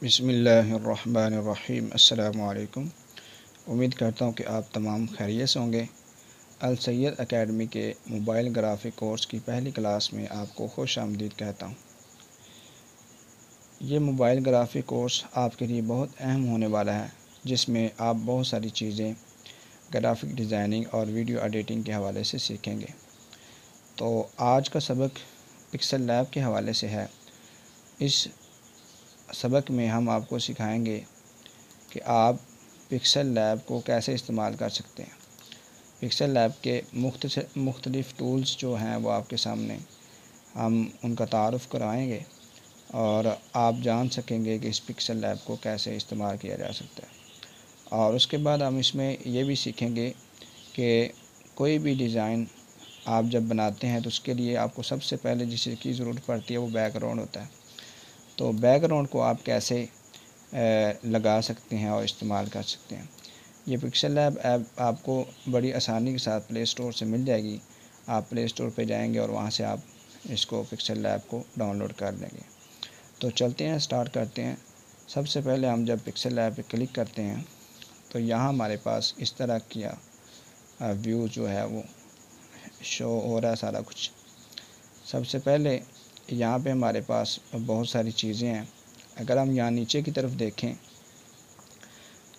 बिस्मिल्लाहिर्रहमानिर्रहीम। अस्सलामु अलैकुम। उम्मीद करता हूँ कि आप तमाम खैरियत से होंगे। अल सैयद एकेडमी के मोबाइल ग्राफिक कोर्स की पहली क्लास में आपको खुश आमदीद कहता हूँ। ये मोबाइल ग्राफिक कोर्स आपके लिए बहुत अहम होने वाला है, जिसमें आप बहुत सारी चीज़ें ग्राफिक डिज़ाइनिंग और वीडियो एडिटिंग के हवाले से सीखेंगे। तो आज का सबक पिक्सल लैब के हवाले से है। इस सबक में हम आपको सिखाएंगे कि आप पिक्सल लैब को कैसे इस्तेमाल कर सकते हैं। पिक्सल लैब के मुख्तलिफ़ टूल्स जो हैं वो आपके सामने हम उनका तारुफ़ कराएंगे और आप जान सकेंगे कि इस पिक्सल लैब को कैसे इस्तेमाल किया जा सकता है। और उसके बाद हम इसमें ये भी सीखेंगे कि कोई भी डिज़ाइन आप जब बनाते हैं तो उसके लिए आपको सबसे पहले जिस चीज़ की ज़रूरत पड़ती है वो बैकग्राउंड होता है। तो बैकग्राउंड को आप कैसे लगा सकते हैं और इस्तेमाल कर सकते हैं। ये पिक्सल लैब ऐप आपको बड़ी आसानी के साथ प्ले स्टोर से मिल जाएगी। आप प्ले स्टोर पे जाएंगे और वहाँ से आप इसको पिक्सल लैब को डाउनलोड कर लेंगे। तो चलते हैं, स्टार्ट करते हैं। सबसे पहले हम जब पिक्सल लैब पे क्लिक करते हैं तो यहाँ हमारे पास इस तरह किया व्यू जो है वो शो हो रहा है सारा कुछ। सबसे पहले यहाँ पे हमारे पास बहुत सारी चीज़ें हैं। अगर हम यहाँ नीचे की तरफ देखें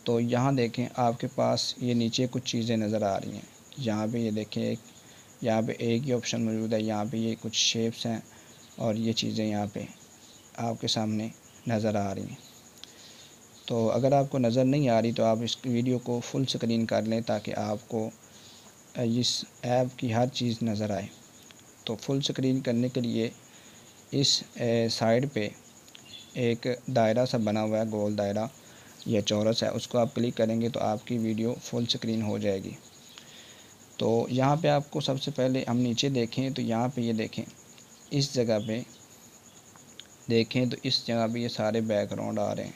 तो यहाँ देखें आपके पास ये नीचे कुछ चीज़ें नज़र आ रही हैं। यहाँ पे ये देखें, यहाँ पे एक ही ऑप्शन मौजूद है। यहाँ पे ये कुछ शेप्स हैं और ये चीज़ें यहाँ पे आपके सामने नज़र आ रही हैं। तो अगर आपको नज़र नहीं आ रही तो आप इस वीडियो को फुल स्क्रीन कर लें ताकि आपको इस ऐप की हर चीज़ नज़र आए। तो फुल स्क्रीन करने के लिए इस साइड पे एक दायरा सा बना हुआ है, गोल दायरा या चौरस है, उसको आप क्लिक करेंगे तो आपकी वीडियो फुल स्क्रीन हो जाएगी। तो यहाँ पे आपको सबसे पहले हम नीचे देखें तो यहाँ पे ये देखें, इस जगह पे देखें तो इस जगह पे ये सारे बैकग्राउंड आ रहे हैं।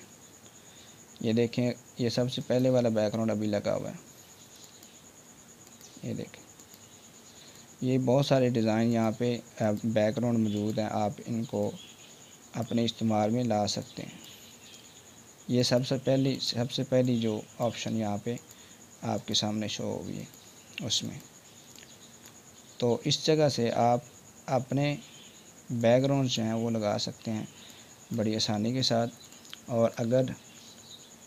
ये देखें, ये सबसे पहले वाला बैकग्राउंड अभी लगा हुआ है। ये देखें, ये बहुत सारे डिज़ाइन यहाँ पे बैकग्राउंड मौजूद हैं। आप इनको अपने इस्तेमाल में ला सकते हैं। ये सबसे पहली जो ऑप्शन यहाँ पे आपके सामने शो होगी है उसमें। तो इस जगह से आप अपने बैकग्राउंड जो हैं वो लगा सकते हैं बड़ी आसानी के साथ। और अगर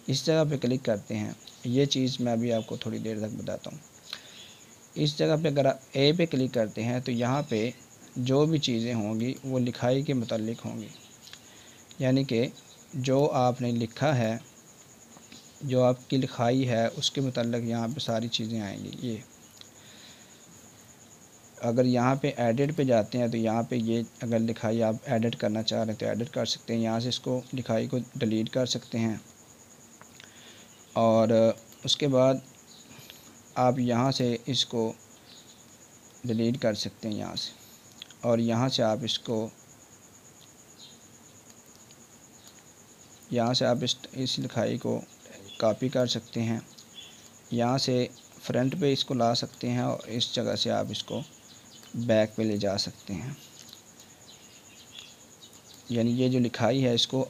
इस जगह पे क्लिक करते हैं, ये चीज़ मैं अभी आपको थोड़ी देर तक बताता हूँ। इस जगह पे अगर आप ए पे क्लिक करते हैं तो यहाँ पे जो भी चीज़ें होंगी वो लिखाई के मुतालिक होंगी, यानी कि जो आपने लिखा है, जो आपकी लिखाई है उसके मुतालिक यहाँ पे सारी चीज़ें आएंगी। ये अगर यहाँ पे एडिट पे जाते हैं तो यहाँ पे ये अगर लिखाई आप एडिट करना चाह रहे हैं तो एडिट कर सकते हैं। यहाँ से इसको लिखाई को डिलीट कर सकते हैं और उसके बाद आप यहाँ से इसको डिलीट कर सकते हैं यहाँ से, और यहाँ से आप इसको इस लिखाई को कॉपी कर सकते हैं। यहाँ से फ्रंट पे इसको ला सकते हैं और इस जगह से आप इसको बैक पे ले जा सकते हैं। यानी ये जो लिखाई है इसको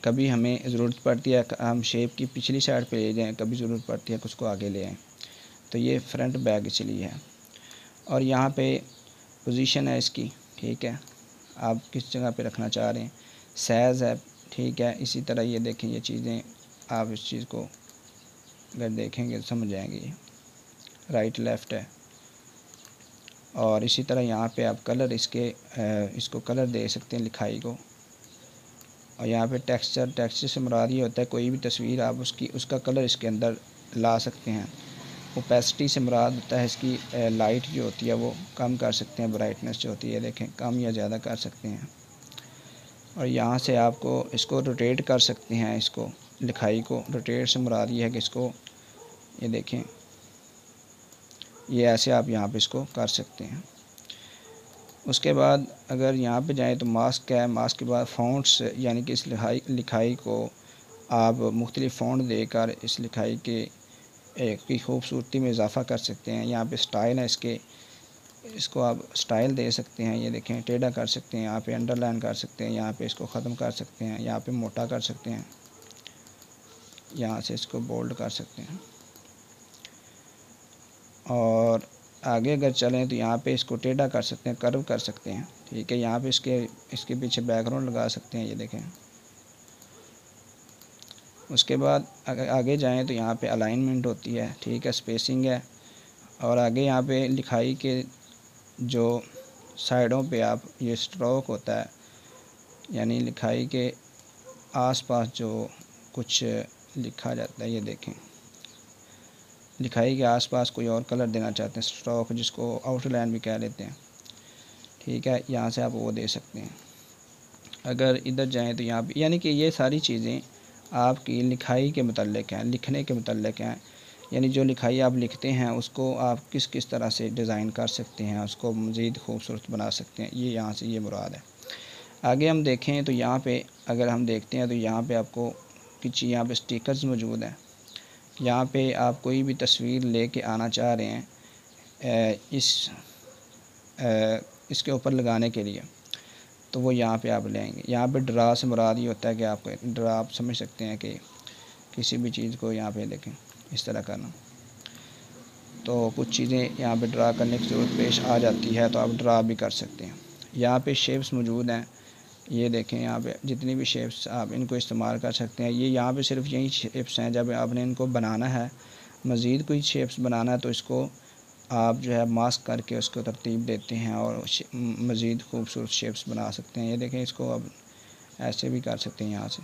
कभी हमें ज़रूरत पड़ती है हम शेप की पिछली साइड पे ले जाएं, कभी ज़रूरत पड़ती है कि उसको आगे ले आएँ। तो ये फ्रंट बैक इसलिए है। और यहाँ पे पोजीशन है इसकी, ठीक है, आप किस जगह पे रखना चाह रहे हैं। साइज़ है, ठीक है। इसी तरह ये देखें, ये चीज़ें आप इस चीज़ को अगर देखेंगे तो समझ जाएंगे। ये राइट लेफ़्ट है। और इसी तरह यहाँ पे आप कलर इसको कलर दे सकते हैं लिखाई को। और यहाँ पे टेक्सचर से मुराद ये होता है कोई भी तस्वीर आप उसका कलर इसके अंदर ला सकते हैं। ओपेसिटी से मुराद होता है इसकी लाइट जो होती है वो कम कर सकते हैं, ब्राइटनेस जो होती है देखें कम या ज़्यादा कर सकते हैं। और यहाँ से आपको इसको रोटेट कर सकते हैं। इसको लिखाई को रोटेट से मुराद ये है कि इसको ये देखें, ये ऐसे आप यहाँ पे इसको कर सकते हैं। उसके बाद अगर यहाँ पे जाएं तो मास्क है। मास्क के बाद फ़ॉन्ट्स, यानी कि इस लिखाई को आप मुख्तलिफ़ फ़ॉन्ट देकर इस लिखाई के की खूबसूरती में इजाफ़ा कर सकते हैं। यहाँ पे स्टाइल है इसके, इसको आप स्टाइल दे सकते हैं। ये देखें टेढ़ा कर सकते हैं, यहाँ पे अंडरलाइन कर सकते हैं, यहाँ पे इसको ख़त्म कर सकते हैं, यहाँ पे मोटा कर सकते हैं, यहाँ से इसको बोल्ड कर सकते हैं। और आगे अगर चलें तो यहाँ पे इसको टेढ़ा कर सकते हैं, कर्व कर सकते हैं। ठीक है, यहाँ पे इसके पीछे बैकग्राउंड लगा सकते हैं। ये देखें। उसके बाद अगर आगे जाएं तो यहाँ पे अलाइनमेंट होती है। ठीक है, स्पेसिंग है। और आगे यहाँ पे लिखाई के जो साइडों पे आप ये स्ट्रोक होता है, यानी लिखाई के आसपास जो कुछ लिखा जाता है, ये देखें लिखाई के आसपास कोई और कलर देना चाहते हैं, स्ट्रोक जिसको आउटलाइन भी कह लेते हैं। ठीक है, यहाँ से आप वो दे सकते हैं। अगर इधर जाएं तो यहाँ पे यानी कि ये सारी चीज़ें आपकी लिखाई के मुतल्लिक़ हैं, लिखने के मुतल्लिक़ हैं। यानी जो लिखाई आप लिखते हैं उसको आप किस किस तरह से डिज़ाइन कर सकते हैं, उसको मज़ीद खूबसूरत बना सकते हैं, ये यहाँ से ये मुराद है। आगे हम देखें तो यहाँ पे अगर हम देखते हैं तो यहाँ पे आपको कुछ यहाँ पे स्टिकर्स मौजूद हैं। यहाँ पे आप कोई भी तस्वीर लेके आना चाह रहे हैं इसके ऊपर लगाने के लिए, तो वो यहाँ पे आप लेंगे। यहाँ पे ड्रा से मुराद ये होता है कि आपको ड्रा आप समझ सकते हैं कि किसी भी चीज़ को यहाँ पे देखें इस तरह करना, तो कुछ चीज़ें यहाँ पे ड्रा करने की ज़रूरत पेश आ जाती है तो आप ड्रा भी कर सकते हैं। यहाँ पे शेप्स मौजूद हैं। ये देखें यहाँ पे जितनी भी शेप्स आप इनको इस्तेमाल कर सकते हैं। ये यहाँ पे सिर्फ यही शेप्स हैं। जब आपने इनको बनाना है, मज़ीद कोई शेप्स बनाना है, तो इसको आप जो है मास्क करके उसको तरतीब देते हैं और मज़ीद खूबसूरत शेप्स बना सकते हैं। ये देखें, इसको अब ऐसे भी कर सकते हैं यहाँ से।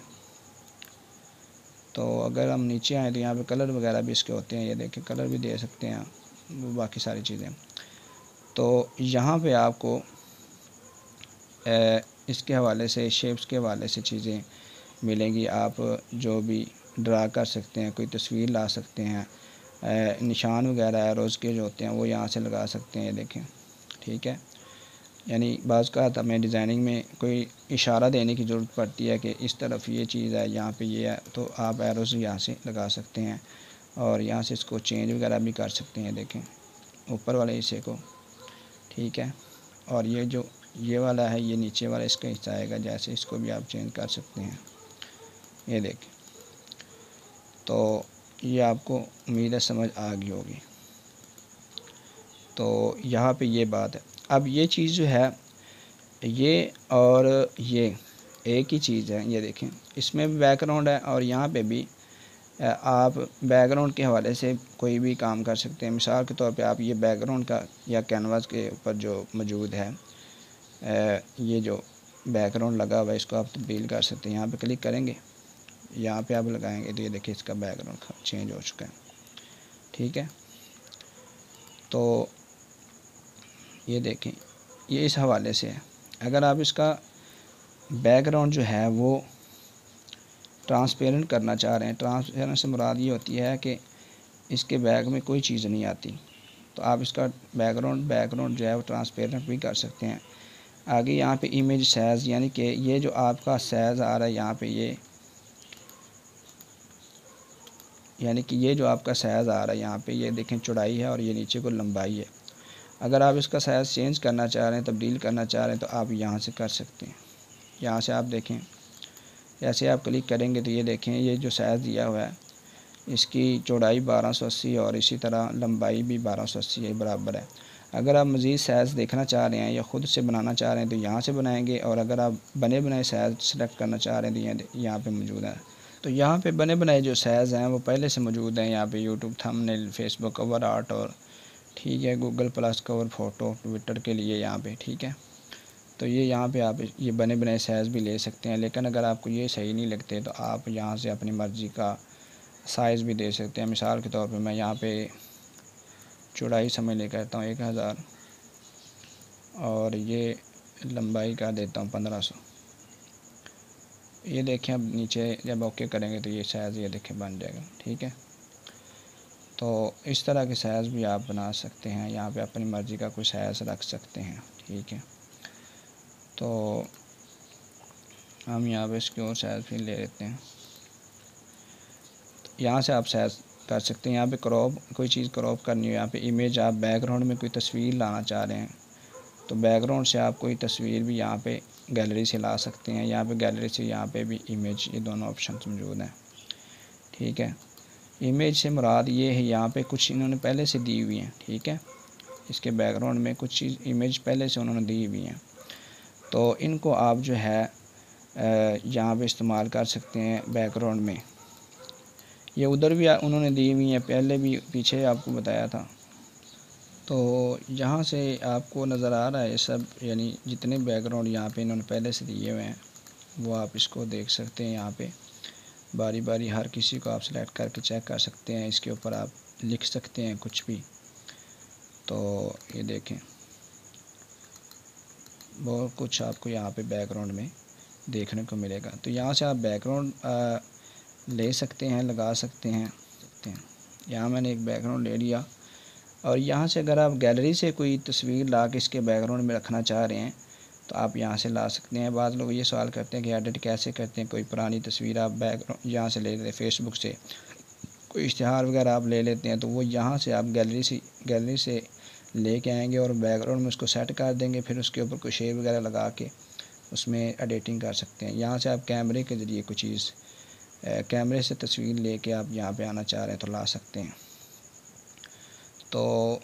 तो अगर हम नीचे आएँ तो यहाँ पे कलर वगैरह भी इसके होते हैं। ये देखें कलर भी दे सकते हैं, बाकी सारी चीज़ें। तो यहाँ पे आपको इसके हवाले से, शेप्स के हवाले से चीज़ें मिलेंगी। आप जो भी ड्रा कर सकते हैं, कोई तस्वीर ला सकते हैं, निशान वगैरह रोज़ के जो होते हैं वो यहाँ से लगा सकते हैं। ये देखें, ठीक है। यानी बाज़ का हमें डिज़ाइनिंग में कोई इशारा देने की ज़रूरत पड़ती है कि इस तरफ ये चीज़ है, यहाँ पे ये है, तो आप एरोज़ यहाँ से लगा सकते हैं और यहाँ से इसको चेंज वगैरह भी कर सकते हैं। देखें ऊपर वाले हिस्से को, ठीक है। और ये जो ये वाला है, ये नीचे वाला इसका हिस्सा आएगा, जैसे इसको भी आप चेंज कर सकते हैं। ये देखें, तो ये आपको उम्मीद है समझ आ गई होगी। तो यहाँ पे ये बात है। अब ये चीज़ जो है, ये और ये एक ही चीज़ है। ये देखें, इसमें भी बैकग्राउंड है और यहाँ पे भी आप बैकग्राउंड के हवाले से कोई भी काम कर सकते हैं। मिसाल के तौर पे आप ये बैकग्राउंड का या कैनवास के ऊपर जो मौजूद है, ये जो बैकग्राउंड लगा हुआ है, इसको आप तब्दील कर सकते हैं। यहाँ पे क्लिक करेंगे, यहाँ पे आप लगाएंगे तो ये देखिए इसका बैकग्राउंड चेंज हो चुका है। ठीक है, तो ये देखें, ये इस हवाले से है। अगर आप इसका बैकग्राउंड जो है वो ट्रांसपेरेंट करना चाह रहे हैं, ट्रांसपेरेंट से मुराद ये होती है कि इसके बैग में कोई चीज़ नहीं आती, तो आप इसका बैकग्राउंड जो है वो ट्रांसपेरेंट भी कर सकते हैं। आगे यहाँ पे इमेज साइज़, यानी कि ये जो आपका साइज़ आ रहा है यहाँ पे, ये यानी कि ये जो आपका साइज़ आ रहा है यहाँ पे, ये देखें चौड़ाई है और ये नीचे को लंबाई है। अगर आप इसका साइज़ चेंज करना चाह रहे हैं, तब्दील करना चाह रहे हैं, तो आप यहाँ से कर सकते हैं। यहाँ से आप देखें, ऐसे आप क्लिक करेंगे तो ये देखें, ये जो साइज़ दिया हुआ है इसकी चौड़ाई 1280 और इसी तरह लंबाई भी 1280 के बराबर है। अगर आप मज़ीद साइज़ देखना चाह रहे हैं या ख़ुद से बनाना चाह रहे हैं तो यहाँ से बनाएंगे, और अगर आप बने बनाए साइज़ सेलेक्ट करना चाह रहे हैं तो यहाँ पे मौजूद है। तो यहाँ पे बने बनाए जो साइज़ हैं वो पहले से मौजूद हैं। यहाँ पे YouTube thumbnail, Facebook cover art, और ठीक है Google plus cover photo, Twitter के लिए यहाँ पे, ठीक है। तो ये यहाँ पे आप ये बने बनाए साइज़ भी ले सकते हैं। लेकिन अगर आपको ये सही नहीं लगते तो आप यहाँ से अपनी मर्ज़ी का साइज़ भी दे सकते हैं। मिसाल के तौर पे मैं यहाँ पे चौड़ाई समझ ले कहता हूँ 1000 और ये लंबाई का देता हूँ 1500। ये देखें, अब नीचे जब ओके करेंगे तो ये साइज़ ये देखें बन जाएगा। ठीक है, तो इस तरह के साइज़ भी आप बना सकते हैं। यहाँ पे अपनी मर्ज़ी का कोई साइज़ रख सकते हैं। ठीक है, तो हम यहाँ पे इसकी और साइज़ भी ले लेते हैं। यहाँ से आप साइज़ कर सकते हैं। यहाँ पे क्रॉप, कोई चीज़ क्रॉप करनी हो, यहाँ पे इमेज, आप बैकग्राउंड में कोई तस्वीर लाना चाह रहे हैं तो बैकग्राउंड से आप कोई तस्वीर भी यहाँ पे गैलरी से ला सकते हैं। यहाँ पे गैलरी से, यहाँ पे भी इमेज, ये दोनों ऑप्शन मौजूद हैं। ठीक है, इमेज से मुराद ये है, यहाँ पे कुछ इन्होंने पहले से दी हुई हैं। ठीक है, इसके बैकग्राउंड में कुछ चीज़ इमेज पहले से उन्होंने दी हुई हैं, तो इनको आप जो है यहाँ पे इस्तेमाल कर सकते हैं बैकग्राउंड में। ये उधर भी उन्होंने दी हुई हैं, पहले भी पीछे आपको बताया था। तो यहाँ से आपको नज़र आ रहा है ये सब, यानी जितने बैकग्राउंड यहाँ पे इन्होंने पहले से दिए हुए हैं वो आप इसको देख सकते हैं। यहाँ पे बारी बारी हर किसी को आप सेलेक्ट करके चेक कर सकते हैं। इसके ऊपर आप लिख सकते हैं कुछ भी। तो ये देखें, बहुत कुछ आपको यहाँ पे बैकग्राउंड में देखने को मिलेगा। तो यहाँ से आप बैकग्राउंड ले सकते हैं, लगा सकते हैं। यहाँ मैंने एक बैकग्राउंड ले लिया, और यहाँ से अगर आप गैलरी से कोई तस्वीर ला के इसके बैकग्राउंड में रखना चाह रहे हैं तो आप यहाँ से ला सकते हैं। बाद लोग ये सवाल करते हैं कि एडिट कैसे करते हैं, कोई पुरानी तस्वीर आप बैकग्राउंड यहाँ से ले लेते हैं, फेसबुक से कोई इश्तिहार वगैरह आप ले लेते हैं, तो वो यहाँ से आप गैलरी से लेके आएंगे और बैकग्राउंड में उसको सेट कर देंगे, फिर उसके ऊपर कोई शेप वगैरह लगा के उसमें एडिटिंग कर सकते हैं। यहाँ से आप कैमरे के ज़रिए कोई चीज़, कैमरे से तस्वीर लेके आप यहाँ पे आना चाह रहे हैं तो ला सकते हैं। तो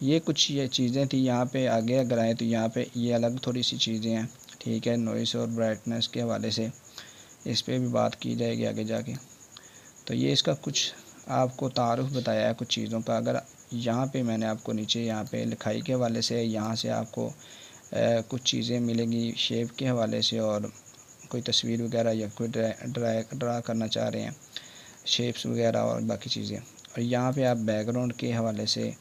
ये कुछ ये चीज़ें थी। यहाँ पे आगे अगर आए तो यहाँ पे ये अलग थोड़ी सी चीज़ें हैं। ठीक है, नॉइस और ब्राइटनेस के हवाले से इस पे भी बात की जाएगी आगे जाके। तो ये इसका कुछ आपको तारुफ बताया है कुछ चीज़ों का। अगर यहाँ पे मैंने आपको नीचे यहाँ पे लिखाई के हवाले से, यहाँ से आपको कुछ चीज़ें मिलेंगी शेप के हवाले से, और कोई तस्वीर वगैरह या कोई ड्रा करना चाह रहे हैं, शेप्स वगैरह और बाकी चीज़ें। और यहाँ पे आप बैकग्राउंड के हवाले से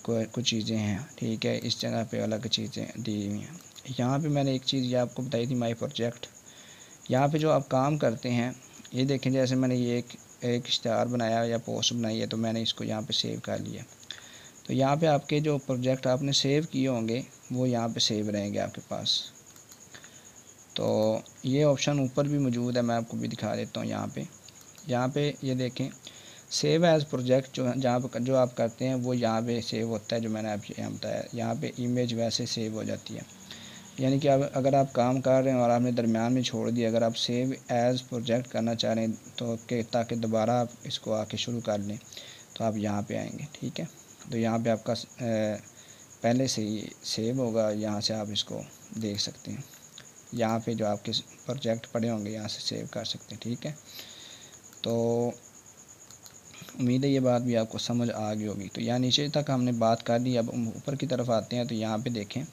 कुछ चीज़ें हैं। ठीक है, इस जगह पे अलग चीज़ें दी हुई हैं। यहाँ पे मैंने एक चीज़ ये आपको बताई थी, माई प्रोजेक्ट। यहाँ पे जो आप काम करते हैं, ये देखें, जैसे मैंने ये एक इश्तिहार बनाया या पोस्ट बनाई है, तो मैंने इसको यहाँ पे सेव कर लिया। तो यहाँ पे आपके जो प्रोजेक्ट आपने सेव किए होंगे वो यहाँ पे सेव रहेंगे आपके पास। तो ये ऑप्शन ऊपर भी मौजूद है, मैं आपको भी दिखा देता हूँ। यहाँ पे ये देखें, सेव एज़ प्रोजेक्ट, जहाँ पर जो आप करते हैं वो यहाँ पे सेव होता है, जो मैंने आपको यहाँ बताया। यहाँ पे इमेज वैसे सेव हो जाती है, यानी कि अगर आप काम कर रहे हैं और आपने दरमियान में छोड़ दिया, अगर आप सेव एज़ प्रोजेक्ट करना चाह रहे हैं तो ताकि दोबारा आप इसको आके शुरू कर लें, तो आप यहाँ पे आएंगे। ठीक है, तो यहाँ पे आपका पहले से ही सेव होगा, यहाँ से आप इसको देख सकते हैं। यहाँ पे जो आपके प्रोजेक्ट पड़े होंगे यहाँ से सेव कर सकते हैं। ठीक है, तो उम्मीद है ये बात भी आपको समझ आ गई होगी। तो यहाँ नीचे तक हमने बात कर ली, अब ऊपर की तरफ आते हैं। तो यहाँ पे देखें,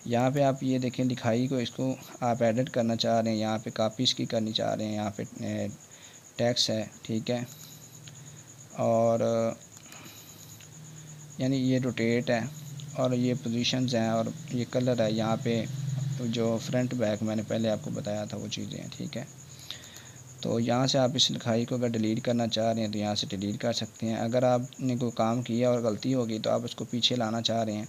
यहाँ पे आप ये देखें लिखाई को, इसको आप एडिट करना चाह रहे हैं, यहाँ पे कॉपी इसकी करनी चाह रहे हैं, यहाँ पे टेक्स्ट है। ठीक है, और यानी ये रोटेट है, और ये पोजीशंस हैं, और ये कलर है। यहाँ पे जो फ्रंट बैक मैंने पहले आपको बताया था वो चीज़ें हैं। ठीक है, तो यहाँ से आप इस लिखाई को अगर डिलीट करना चाह रहे हैं तो यहाँ से डिलीट कर सकते हैं। अगर आपने कोई काम किया और गलती हो गई तो आप उसको पीछे लाना चाह रहे हैं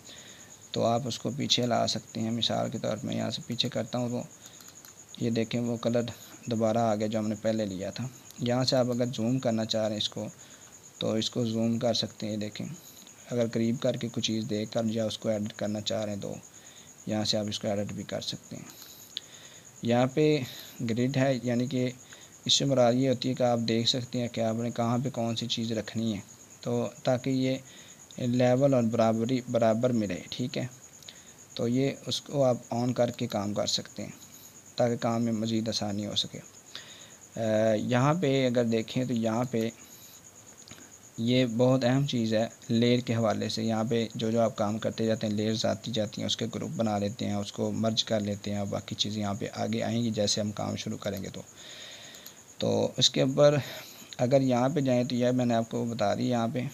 तो आप उसको पीछे ला सकते हैं। मिसाल के तौर पर मैं यहाँ से पीछे करता हूँ तो ये देखें वो कलर दोबारा आ गया जो हमने पहले लिया था। यहाँ से आप अगर जूम करना चाह रहे हैं इसको, तो इसको जूम कर सकते हैं। देखें, अगर करीब करके कुछ चीज़ देख कर या उसको एडिट करना चाह रहे हैं तो यहाँ से आप इसको एडिट भी कर सकते हैं। यहाँ पे ग्रिड है, यानी कि इससे मुराद ये होती है कि आप देख सकते हैं कि आपने कहाँ पे कौन सी चीज़ रखनी है, तो ताकि ये लेवल और बराबर मिले। ठीक है, तो ये उसको आप ऑन करके काम कर सकते हैं ताकि काम में मज़ीद आसानी हो सके। यहाँ पे अगर देखें तो यहाँ पे ये बहुत अहम चीज़ है लेयर के हवाले से। यहाँ पे जो आप काम करते जाते हैं, लेयर्स आती जाती हैं, उसके ग्रुप बना लेते हैं, उसको मर्ज कर लेते हैं, और बाकी चीज़ें यहाँ पे आगे आएंगी जैसे हम काम शुरू करेंगे। तो इसके ऊपर अगर यहाँ पे जाएं तो यह मैंने आपको बता दी, यहाँ पे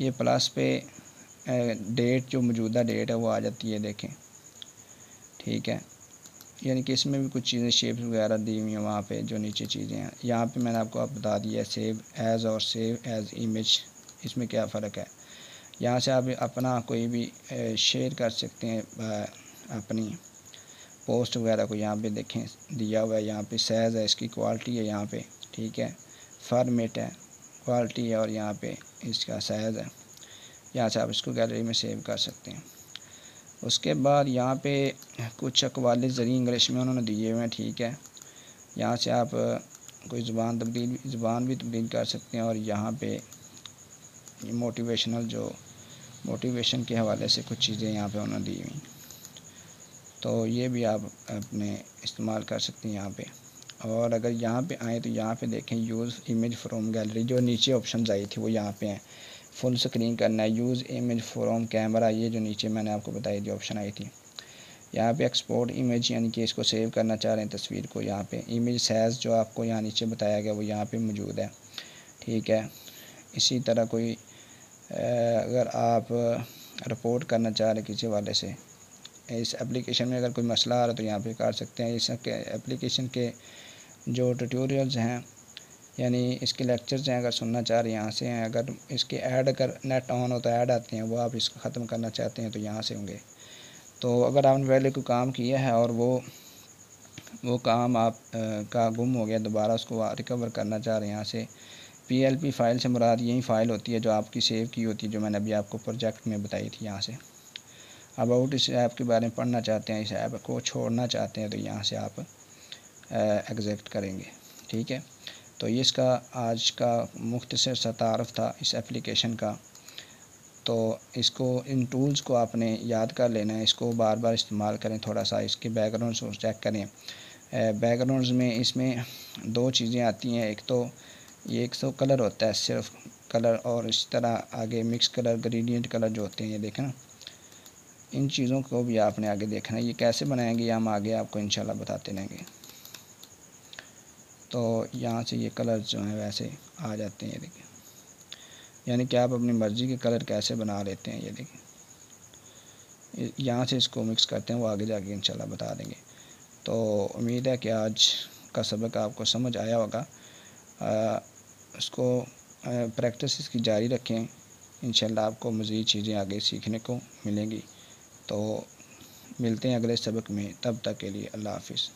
ये प्लस पे डेट, जो मौजूदा डेट है वो आ जाती है। देखें, ठीक है, यानी कि इसमें भी कुछ चीज़ें शेप्स वगैरह दी हुई हैं। वहाँ पे जो नीचे चीज़ें हैं, यहाँ पे मैंने आपको बता दिया है सेव एज़ और सेव एज़ इमेज, इसमें क्या फ़र्क है। यहाँ से आप अपना कोई भी शेयर कर सकते हैं, अपनी पोस्ट वगैरह को। यहाँ पे देखें दिया हुआ है, यहाँ पे साइज़ है, इसकी क्वालिटी है यहाँ पे। ठीक है, फॉर्मेट है, क्वालिटी है और यहाँ पे इसका साइज़ है। यहाँ से आप इसको गैलरी में सेव कर सकते हैं। उसके बाद यहाँ पे कुछ अक़वाल ज़री इंग्लिश में उन्होंने दिए हुए हैं, ठीक है। यहाँ से आप कोई ज़ुबान भी तब्दील कर सकते हैं और यहाँ पे मोटिवेशन के हवाले से कुछ चीज़ें यहाँ पे उन्होंने दी हुई, तो ये भी आप अपने इस्तेमाल कर सकते हैं यहाँ पे। और अगर यहाँ पे आए तो यहाँ पे देखें यूज़ इमेज फ्रॉम गैलरी, जो नीचे ऑप्शंस आई थी वो यहाँ पे हैं। फुल स्क्रीन करना है, यूज़ इमेज फ्रॉम कैमरा, ये जो नीचे मैंने आपको बताई थी ऑप्शन आई थी। यहाँ पे एक्सपोर्ट इमेज, यानी कि इसको सेव करना चाह रहे हैं तस्वीर को, यहाँ पे इमेज साइज़ जो आपको यहाँ नीचे बताया गया वो यहाँ पे मौजूद है, ठीक है। इसी तरह कोई अगर आप रिपोर्ट करना चाह रहे किसी वाले से, इस एप्लीकेशन में अगर कोई मसला आ रहा है तो यहाँ पे कर सकते हैं। इस एप्लीकेशन के जो ट्यूटोरियल्स हैं, यानी इसके लेक्चर्स हैं, अगर सुनना चाह रहे हैं यहाँ से हैं। अगर इसके ऐड अगर नेट ऑन हो तो ऐड आते हैं, वो आप इसको ख़त्म करना चाहते हैं तो यहाँ से होंगे। तो अगर आपने पहले कोई काम किया है और वो काम आप का गुम हो गया, दोबारा उसको रिकवर करना चाह रहे हैं, यहाँ से PLP फ़ाइल से मुराद यही फ़ाइल होती है जो आपकी सेव की होती है, जो मैंने अभी आपको प्रोजेक्ट में बताई थी। यहाँ से अबाउट इस ऐप के बारे में पढ़ना चाहते हैं, इस ऐप को छोड़ना चाहते हैं तो यहाँ से आप एग्ज़िट करेंगे, ठीक है। तो ये इसका आज का मुख्तसर सा तारफ़ था इस एप्लीकेशन का। तो इसको, इन टूल्स को आपने याद कर लेना है, इसको बार बार इस्तेमाल करें। थोड़ा सा इसके बैकग्राउंड्स को चेक करें। बैकग्राउंड्स में इसमें दो चीज़ें आती हैं, एक तो कलर होता है, सिर्फ कलर, और इस तरह आगे मिक्स कलर, ग्रेडियंट कलर जो होते हैं, ये देखें ना। इन चीज़ों को भी आपने आगे देखना है, ये कैसे बनाएंगे हम आगे आपको इंशाल्लाह बताते रहेंगे। तो यहाँ से ये कलर जो हैं वैसे आ जाते हैं, ये देखें, यानी कि आप अपनी मर्ज़ी के कलर कैसे बना लेते हैं। ये देखें, यहाँ से इसको मिक्स करते हैं, वो आगे जाके इंशाल्लाह बता देंगे। तो उम्मीद है कि आज का सबक आपको समझ आया होगा। इसको प्रैक्टिस इसकी जारी रखें, इंशाल्लाह आपको मज़ीद चीज़ें आगे सीखने को मिलेंगी। तो मिलते हैं अगले सबक में, तब तक के लिए अल्लाह हाफ़िज़।